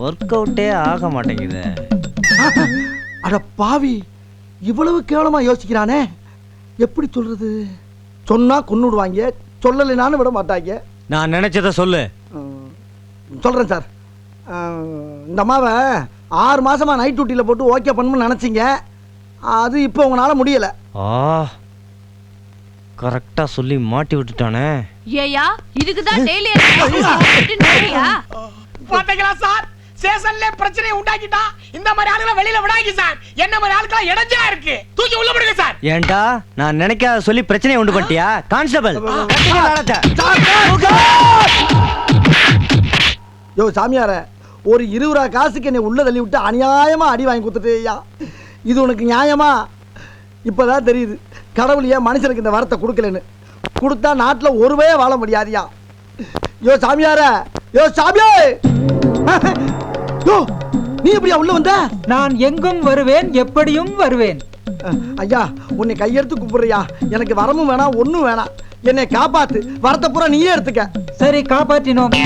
ஒர்க் அவுட்டே ஆக மாட்டேங்குது. அட பாவி, இவ்வளவு கேவலமா யோசிக்கிறானே. எப்படி சொல்றது? சொன்னா கொன்னுடுவாங்க, சொல்லலைனாலும் விட மாட்டாங்க. நான் நினைச்சத சொல்லு. சொல்றேன் சார். இந்த அம்மாவை 6 மாசமா நைட் டியூட்டியில் போட்டு ஓகே பண்ணணும்னு நினைச்சிங்க. அது இப்போ உங்களால முடியல. கரெக்டா சொல்லி மாட்டி விட்டுட்டானே. ஏயா இதுக்கு தான் டெய்லி பாத்தீங்களா சார், ஸ்டேஷன்ல பிரச்சனை உண்டாக்கிட்டா இந்த மாதிரி ஆளுகளை வெளியில விடாதீங்க சார். என்ன மாதிரி ஆளுகளா இடைஞ்சலா இருக்கு, தூக்கி உள்ள விடுங்க சார். ஏன்டா நான் நினைக்காத சொல்லி பிரச்சனை உண்டு பண்ணிட்டியா? கான்ஸ்டபிள் யோ சாமியார, ஒரு 20 ரூபா காசுக்கு என்னை உள்ள தள்ளி விட்டு அநியாயமா அடி வாங்கி கொடுத்துட்டேயா. இது உனக்கு நியாயமா? இப்பதான் தெரியுது கடவுள் ஏன் மனுஷனுக்கு இந்த வரத்தை கொடுக்கலன்னு. கொடுத்தா நாட்டில் ஒருவே வாழ முடியாதியா. யோ சாமியார, யோ சாமியே, யோ நீ எப்படியா உள்ள வந்த? நான் எங்கும் வருவேன், எப்படியும் வருவேன். ஐயா உன்னை கையெடுத்து கூப்பிடுறியா. எனக்கு வரமும் வேணாம், ஒன்றும் வேணாம். என்னை காப்பாத்து. வரத்தை பூரா நீயே எடுத்துக்க. சரி, காப்பாற்றினோம்.